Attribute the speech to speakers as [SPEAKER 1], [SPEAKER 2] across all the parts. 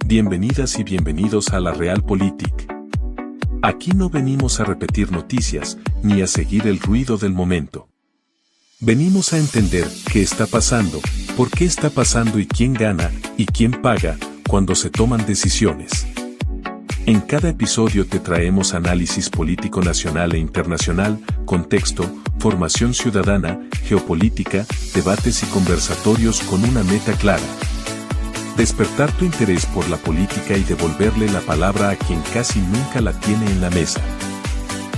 [SPEAKER 1] Bienvenidas y bienvenidos a la Realpolitik. Aquí no venimos a repetir noticias, ni a seguir el ruido del momento. Venimos a entender qué está pasando, por qué está pasando y quién gana, y quién paga, cuando se toman decisiones. En cada episodio te traemos análisis político nacional e internacional, contexto, formación ciudadana, geopolítica, debates y conversatorios con una meta clara. Despertar tu interés por la política y devolverle la palabra a quien casi nunca la tiene en la mesa.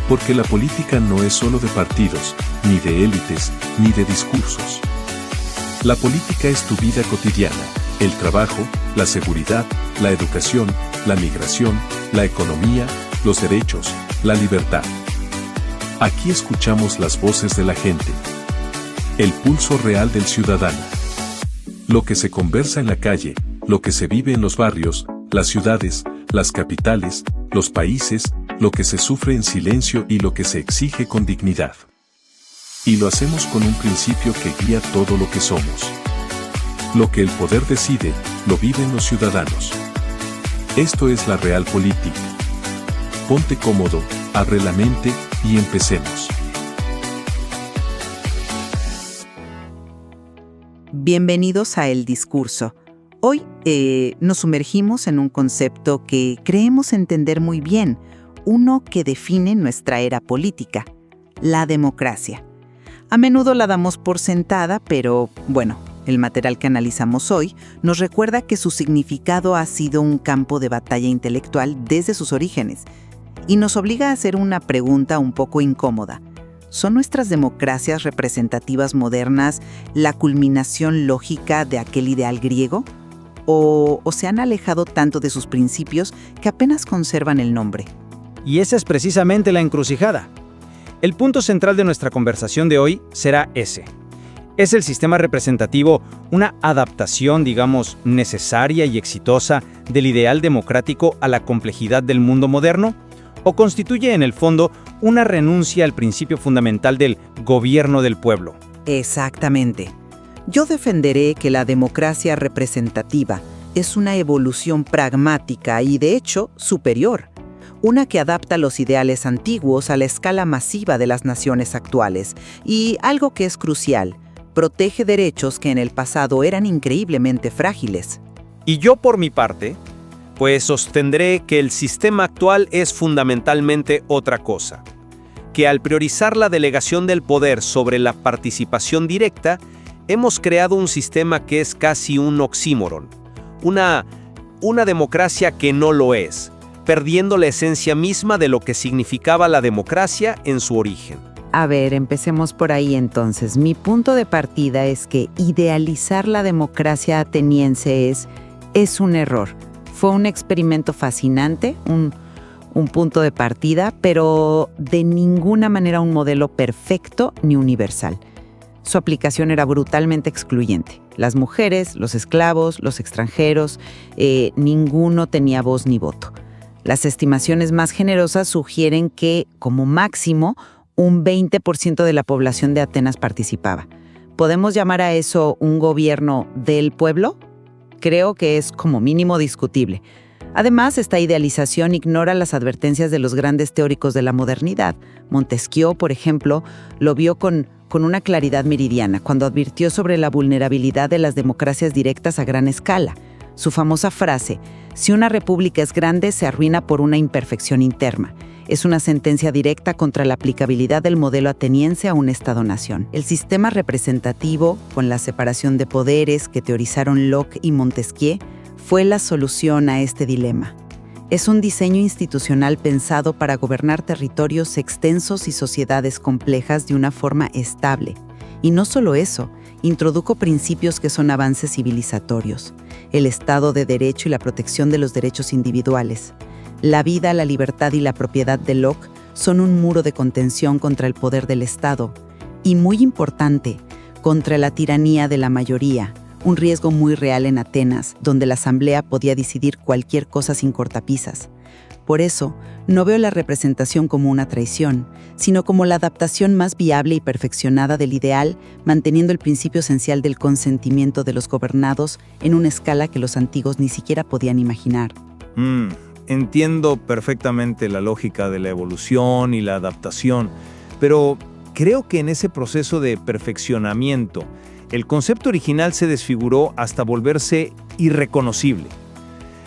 [SPEAKER 1] Porque la política no es solo de partidos, ni de élites, ni de discursos. La política es tu vida cotidiana, el trabajo, la seguridad, la educación, la migración, la economía, los derechos, la libertad. Aquí escuchamos las voces de la gente. El pulso real del ciudadano. Lo que se conversa en la calle, lo que se vive en los barrios, las ciudades, las capitales, los países, lo que se sufre en silencio y lo que se exige con dignidad. Y lo hacemos con un principio que guía todo lo que somos. Lo que el poder decide, lo viven los ciudadanos. Esto es la Realpolitik. Ponte cómodo, abre la mente y empecemos.
[SPEAKER 2] Bienvenidos a El Discurso. Hoy nos sumergimos en un concepto que creemos entender muy bien, uno que define nuestra era política, la democracia. A menudo la damos por sentada, pero bueno, el material que analizamos hoy nos recuerda que su significado ha sido un campo de batalla intelectual desde sus orígenes y nos obliga a hacer una pregunta un poco incómoda. ¿Son nuestras democracias representativas modernas la culminación lógica de aquel ideal griego? ¿O se han alejado tanto de sus principios que apenas conservan el nombre?
[SPEAKER 3] Y esa es precisamente la encrucijada. El punto central de nuestra conversación de hoy será ese. ¿Es el sistema representativo una adaptación, digamos, necesaria y exitosa del ideal democrático a la complejidad del mundo moderno? ¿O constituye en el fondo una renuncia al principio fundamental del gobierno del pueblo?
[SPEAKER 2] Exactamente. Yo defenderé que la democracia representativa es una evolución pragmática y, de hecho, superior. Una que adapta los ideales antiguos a la escala masiva de las naciones actuales. Y algo que es crucial, protege derechos que en el pasado eran increíblemente frágiles.
[SPEAKER 4] Y yo, por mi parte, pues sostendré que el sistema actual es fundamentalmente otra cosa. Que al priorizar la delegación del poder sobre la participación directa, hemos creado un sistema que es casi un oxímoron. Una democracia que no lo es, perdiendo la esencia misma de lo que significaba la democracia en su origen.
[SPEAKER 2] A ver, empecemos por ahí entonces. Mi punto de partida es que idealizar la democracia ateniense es un error. Fue un experimento fascinante, un punto de partida, pero de ninguna manera un modelo perfecto ni universal. Su aplicación era brutalmente excluyente. Las mujeres, los esclavos, los extranjeros, ninguno tenía voz ni voto. Las estimaciones más generosas sugieren que, como máximo, un 20% de la población de Atenas participaba. ¿Podemos llamar a eso un gobierno del pueblo? Creo que es como mínimo discutible. Además, esta idealización ignora las advertencias de los grandes teóricos de la modernidad. Montesquieu, por ejemplo, lo vio con una claridad meridiana cuando advirtió sobre la vulnerabilidad de las democracias directas a gran escala. Su famosa frase, si una república es grande, se arruina por una imperfección interna. Es una sentencia directa contra la aplicabilidad del modelo ateniense a un Estado-nación. El sistema representativo, con la separación de poderes que teorizaron Locke y Montesquieu, fue la solución a este dilema. Es un diseño institucional pensado para gobernar territorios extensos y sociedades complejas de una forma estable. Y no solo eso, introdujo principios que son avances civilizatorios, el Estado de Derecho y la protección de los derechos individuales. La vida, la libertad y la propiedad de Locke son un muro de contención contra el poder del Estado y, muy importante, contra la tiranía de la mayoría, un riesgo muy real en Atenas, donde la asamblea podía decidir cualquier cosa sin cortapisas. por eso no veo la representación como una traición, sino como la adaptación más viable y perfeccionada del ideal, manteniendo el principio esencial del consentimiento de los gobernados en una escala que los antiguos ni siquiera podían imaginar.
[SPEAKER 3] Entiendo perfectamente la lógica de la evolución y la adaptación, pero creo que en ese proceso de perfeccionamiento, el concepto original se desfiguró hasta volverse irreconocible.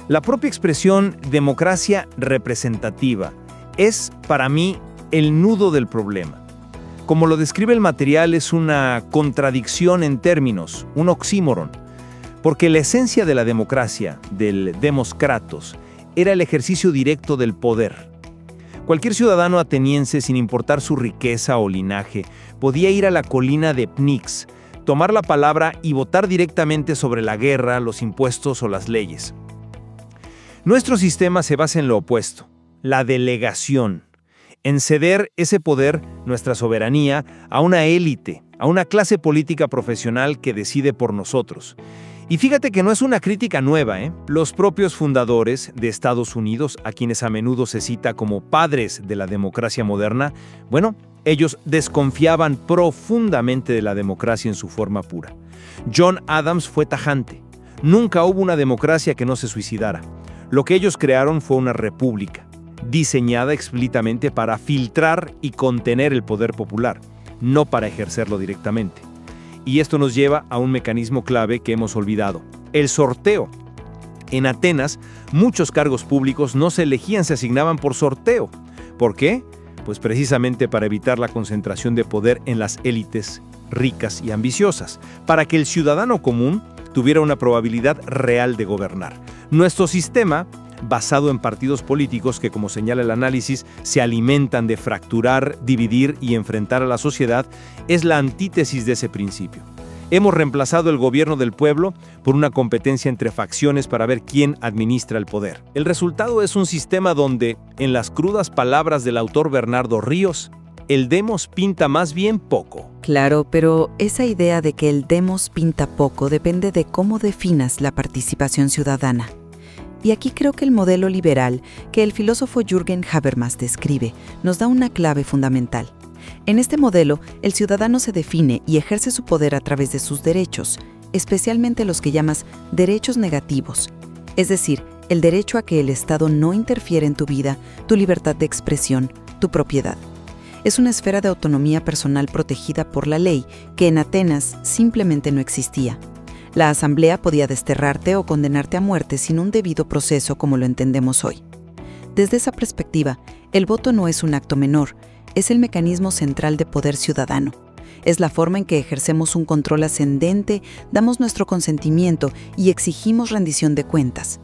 [SPEAKER 3] La propia expresión democracia representativa es, para mí, el nudo del problema. Como lo describe el material, es una contradicción en términos, un oxímoron, porque la esencia de la democracia, del demos kratos, era el ejercicio directo del poder. Cualquier ciudadano ateniense, sin importar su riqueza o linaje, podía ir a la colina de Pnyx, tomar la palabra y votar directamente sobre la guerra, los impuestos o las leyes. Nuestro sistema se basa en lo opuesto, la delegación, en ceder ese poder, nuestra soberanía, a una élite, a una clase política profesional que decide por nosotros. Y fíjate que no es una crítica nueva, ¿eh? Los propios fundadores de Estados Unidos, a quienes a menudo se cita como padres de la democracia moderna, bueno, ellos desconfiaban profundamente de la democracia en su forma pura. John Adams fue tajante. Nunca hubo una democracia que no se suicidara. Lo que ellos crearon fue una república, diseñada explícitamente para filtrar y contener el poder popular, no para ejercerlo directamente. Y esto nos lleva a un mecanismo clave que hemos olvidado: el sorteo. En Atenas, muchos cargos públicos no se elegían, se asignaban por sorteo. ¿Por qué? Pues precisamente para evitar la concentración de poder en las élites ricas y ambiciosas, para que el ciudadano común tuviera una probabilidad real de gobernar. Nuestro sistema, basado en partidos políticos que, como señala el análisis, se alimentan de fracturar, dividir y enfrentar a la sociedad, es la antítesis de ese principio. Hemos reemplazado el gobierno del pueblo por una competencia entre facciones para ver quién administra el poder. El resultado es un sistema donde, en las crudas palabras del autor Bernardo Ríos, el demos pinta más bien poco.
[SPEAKER 2] Claro, pero esa idea de que el demos pinta poco depende de cómo definas la participación ciudadana. Y aquí creo que el modelo liberal que el filósofo Jürgen Habermas describe nos da una clave fundamental. En este modelo, el ciudadano se define y ejerce su poder a través de sus derechos, especialmente los que llamas derechos negativos, es decir, el derecho a que el Estado no interfiera en tu vida, tu libertad de expresión, tu propiedad. Es una esfera de autonomía personal protegida por la ley que en Atenas simplemente no existía. La asamblea podía desterrarte o condenarte a muerte sin un debido proceso como lo entendemos hoy. Desde esa perspectiva, el voto no es un acto menor, es el mecanismo central de poder ciudadano. Es la forma en que ejercemos un control ascendente, damos nuestro consentimiento y exigimos rendición de cuentas.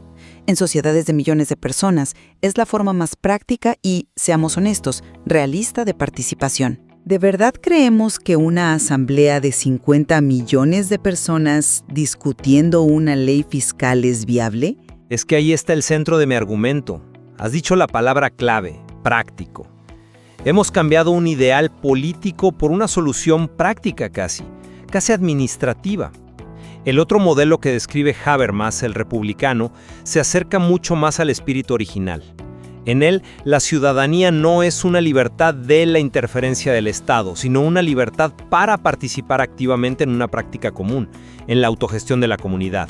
[SPEAKER 2] En sociedades de millones de personas, es la forma más práctica y, seamos honestos, realista de participación. ¿De verdad creemos que una asamblea de 50 millones de personas discutiendo una ley fiscal es viable?
[SPEAKER 4] Es que ahí está el centro de mi argumento. Has dicho la palabra clave, práctico. Hemos cambiado un ideal político por una solución práctica casi administrativa. El otro modelo que describe Habermas, el republicano, se acerca mucho más al espíritu original. En él, la ciudadanía no es una libertad de la interferencia del Estado, sino una libertad para participar activamente en una práctica común, en la autogestión de la comunidad.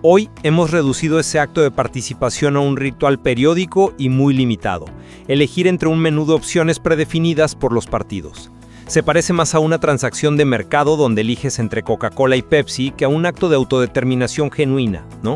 [SPEAKER 4] Hoy hemos reducido ese acto de participación a un ritual periódico y muy limitado, elegir entre un menú de opciones predefinidas por los partidos. Se parece más a una transacción de mercado donde eliges entre Coca-Cola y Pepsi que a un acto de autodeterminación genuina, ¿no?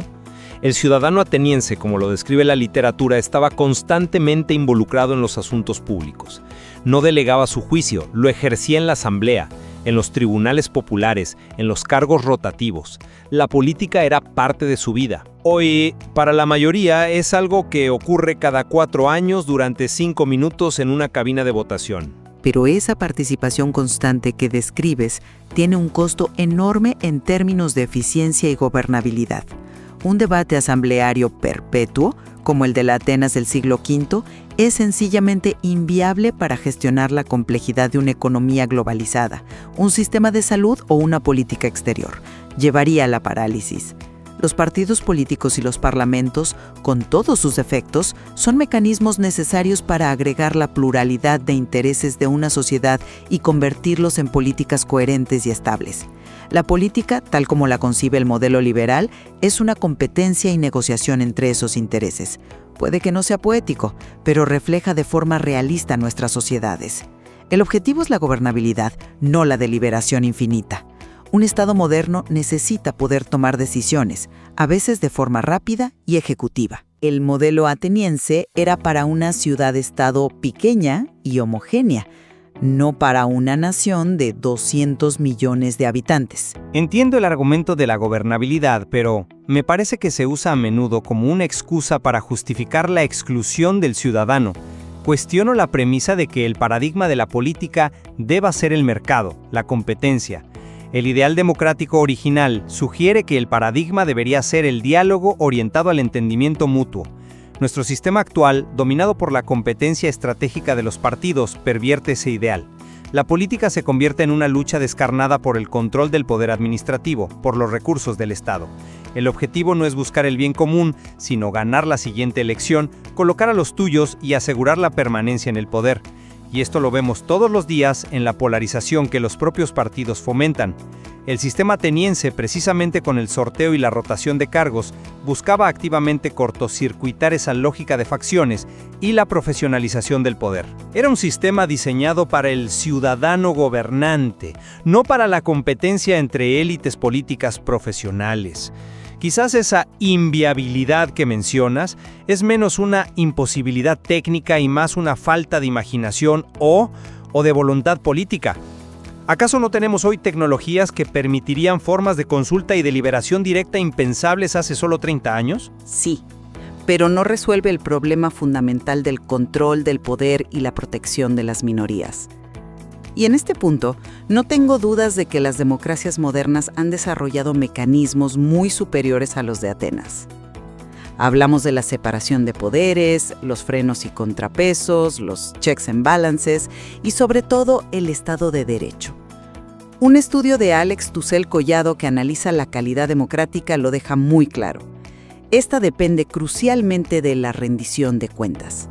[SPEAKER 4] El ciudadano ateniense, como lo describe la literatura, estaba constantemente involucrado en los asuntos públicos. No delegaba su juicio, lo ejercía en la asamblea, en los tribunales populares, en los cargos rotativos. La política era parte de su vida. Hoy, para la mayoría, es algo que ocurre cada 4 años durante 5 minutos en una cabina de votación.
[SPEAKER 2] Pero esa participación constante que describes tiene un costo enorme en términos de eficiencia y gobernabilidad. Un debate asambleario perpetuo, como el de la Atenas del siglo V, es sencillamente inviable para gestionar la complejidad de una economía globalizada, un sistema de salud o una política exterior. Llevaría a la parálisis. Los partidos políticos y los parlamentos, con todos sus defectos, son mecanismos necesarios para agregar la pluralidad de intereses de una sociedad y convertirlos en políticas coherentes y estables. La política, tal como la concibe el modelo liberal, es una competencia y negociación entre esos intereses. Puede que no sea poético, pero refleja de forma realista nuestras sociedades. El objetivo es la gobernabilidad, no la deliberación infinita. Un Estado moderno necesita poder tomar decisiones, a veces de forma rápida y ejecutiva. El modelo ateniense era para una ciudad-estado pequeña y homogénea, no para una nación de 200 millones de habitantes.
[SPEAKER 3] Entiendo el argumento de la gobernabilidad, pero me parece que se usa a menudo como una excusa para justificar la exclusión del ciudadano. Cuestiono la premisa de que el paradigma de la política deba ser el mercado, la competencia. El ideal democrático original sugiere que el paradigma debería ser el diálogo orientado al entendimiento mutuo. Nuestro sistema actual, dominado por la competencia estratégica de los partidos, pervierte ese ideal. La política se convierte en una lucha descarnada por el control del poder administrativo, por los recursos del Estado. El objetivo no es buscar el bien común, sino ganar la siguiente elección, colocar a los tuyos y asegurar la permanencia en el poder. Y esto lo vemos todos los días en la polarización que los propios partidos fomentan. El sistema ateniense, precisamente con el sorteo y la rotación de cargos, buscaba activamente cortocircuitar esa lógica de facciones y la profesionalización del poder. Era un sistema diseñado para el ciudadano gobernante, no para la competencia entre élites políticas profesionales. Quizás esa inviabilidad que mencionas es menos una imposibilidad técnica y más una falta de imaginación o de voluntad política. ¿Acaso no tenemos hoy tecnologías que permitirían formas de consulta y deliberación directa impensables hace solo 30 años?
[SPEAKER 2] Sí, pero no resuelve el problema fundamental del control del poder y la protección de las minorías. Y en este punto, no tengo dudas de que las democracias modernas han desarrollado mecanismos muy superiores a los de Atenas. Hablamos de la separación de poderes, los frenos y contrapesos, los checks and balances y sobre todo el Estado de Derecho. Un estudio de Alex Tussell Collado que analiza la calidad democrática lo deja muy claro. Esta depende crucialmente de la rendición de cuentas.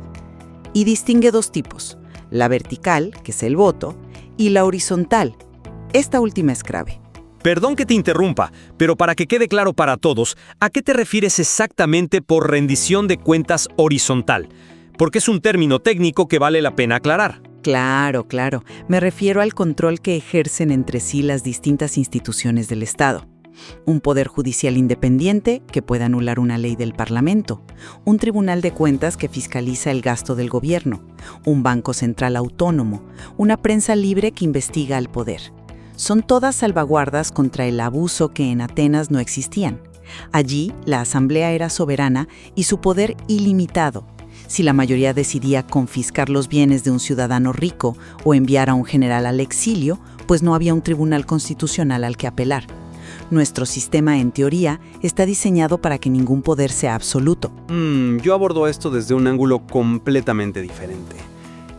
[SPEAKER 2] Y distingue dos tipos, la vertical, que es el voto, y la horizontal. Esta última es clave.
[SPEAKER 4] Perdón que te interrumpa, pero para que quede claro para todos, ¿a qué te refieres exactamente por rendición de cuentas horizontal? Porque es un término técnico que vale la pena aclarar.
[SPEAKER 2] Claro. Me refiero al control que ejercen entre sí las distintas instituciones del Estado. Un poder judicial independiente que puede anular una ley del Parlamento, un tribunal de cuentas que fiscaliza el gasto del gobierno, un banco central autónomo, una prensa libre que investiga al poder. Son todas salvaguardas contra el abuso que en Atenas no existían. Allí, la asamblea era soberana y su poder ilimitado. Si la mayoría decidía confiscar los bienes de un ciudadano rico o enviar a un general al exilio, pues no había un tribunal constitucional al que apelar. Nuestro sistema, en teoría, está diseñado para que ningún poder sea absoluto.
[SPEAKER 5] Yo abordo esto desde un ángulo completamente diferente.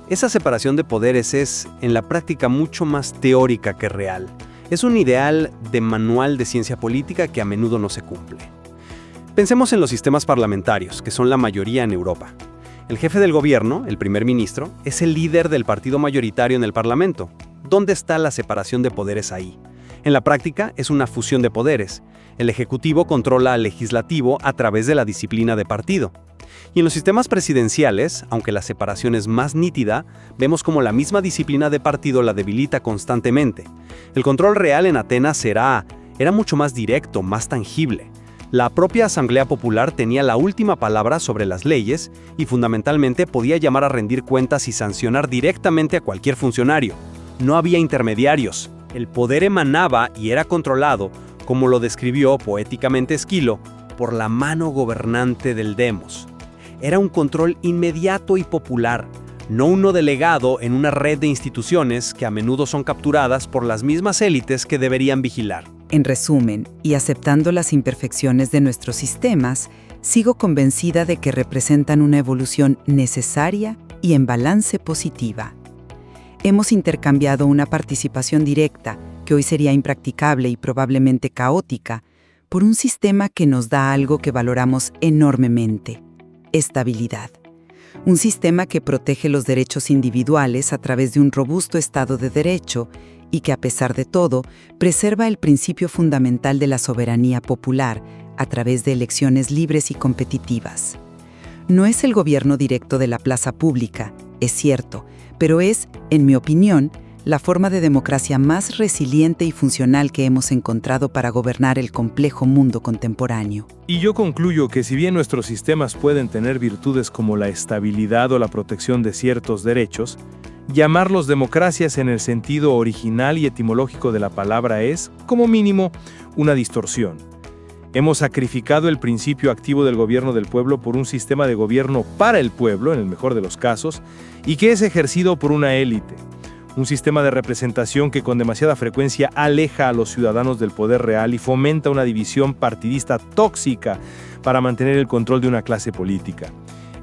[SPEAKER 5] Esa separación de poderes es, en la práctica, mucho más teórica que real. Es un ideal de manual de ciencia política que a menudo no se cumple. Pensemos en los sistemas parlamentarios, que son la mayoría en Europa. El jefe del gobierno, el primer ministro, es el líder del partido mayoritario en el Parlamento. ¿Dónde está la separación de poderes ahí? En la práctica, es una fusión de poderes. El Ejecutivo controla al Legislativo a través de la disciplina de partido. Y en los sistemas presidenciales, aunque la separación es más nítida, vemos como la misma disciplina de partido la debilita constantemente. El control real en Atenas era mucho más directo, más tangible. La propia Asamblea Popular tenía la última palabra sobre las leyes y fundamentalmente podía llamar a rendir cuentas y sancionar directamente a cualquier funcionario. No había intermediarios. El poder emanaba y era controlado, como lo describió poéticamente Esquilo, por la mano gobernante del demos. Era un control inmediato y popular, no uno delegado en una red de instituciones que a menudo son capturadas por las mismas élites que deberían vigilar.
[SPEAKER 2] En resumen, y aceptando las imperfecciones de nuestros sistemas, sigo convencida de que representan una evolución necesaria y en balance positiva. Hemos intercambiado una participación directa, que hoy sería impracticable y probablemente caótica, por un sistema que nos da algo que valoramos enormemente: estabilidad. Un sistema que protege los derechos individuales a través de un robusto Estado de Derecho y que, a pesar de todo, preserva el principio fundamental de la soberanía popular a través de elecciones libres y competitivas. No es el gobierno directo de la plaza pública, es cierto, pero es, en mi opinión, la forma de democracia más resiliente y funcional que hemos encontrado para gobernar el complejo mundo contemporáneo.
[SPEAKER 6] Y yo concluyo que si bien nuestros sistemas pueden tener virtudes como la estabilidad o la protección de ciertos derechos, llamarlos democracias en el sentido original y etimológico de la palabra es, como mínimo, una distorsión. Hemos sacrificado el principio activo del gobierno del pueblo por un sistema de gobierno para el pueblo, en el mejor de los casos, y que es ejercido por una élite. Un sistema de representación que con demasiada frecuencia aleja a los ciudadanos del poder real y fomenta una división partidista tóxica para mantener el control de una clase política.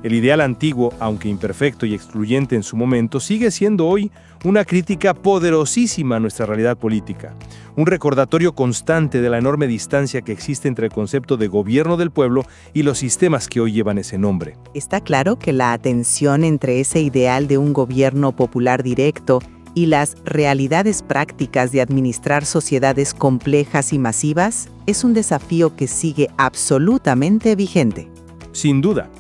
[SPEAKER 6] El ideal antiguo, aunque imperfecto y excluyente en su momento, sigue siendo hoy una crítica poderosísima a nuestra realidad política. Un recordatorio constante de la enorme distancia que existe entre el concepto de gobierno del pueblo y los sistemas que hoy llevan ese nombre.
[SPEAKER 7] Está claro que la tensión entre ese ideal de un gobierno popular directo y las realidades prácticas de administrar sociedades complejas y masivas es un desafío que sigue absolutamente vigente.
[SPEAKER 6] Sin duda.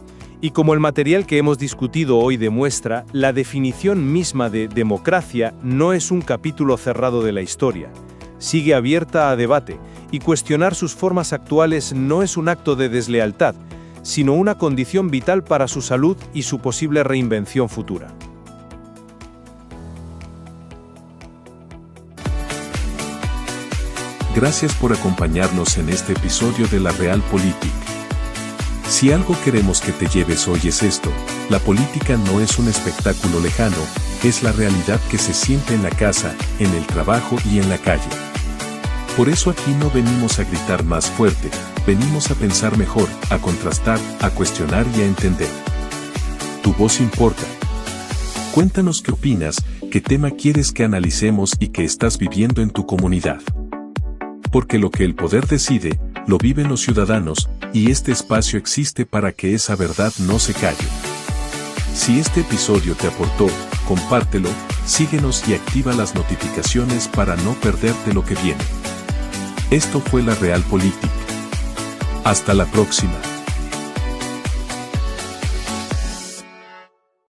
[SPEAKER 6] Y como el material que hemos discutido hoy demuestra, la definición misma de democracia no es un capítulo cerrado de la historia. Sigue abierta a debate, y cuestionar sus formas actuales no es un acto de deslealtad, sino una condición vital para su salud y su posible reinvención futura.
[SPEAKER 1] Gracias por acompañarnos en este episodio de La Realpolitik. Si algo queremos que te lleves hoy es esto: la política no es un espectáculo lejano, es la realidad que se siente en la casa, en el trabajo y en la calle. Por eso aquí no venimos a gritar más fuerte, venimos a pensar mejor, a contrastar, a cuestionar y a entender. Tu voz importa. Cuéntanos qué opinas, qué tema quieres que analicemos y qué estás viviendo en tu comunidad. Porque lo que el poder decide, lo viven los ciudadanos, y este espacio existe para que esa verdad no se calle. Si este episodio te aportó, compártelo, síguenos y activa las notificaciones para no perderte lo que viene. Esto fue La Realpolitik. Hasta la próxima.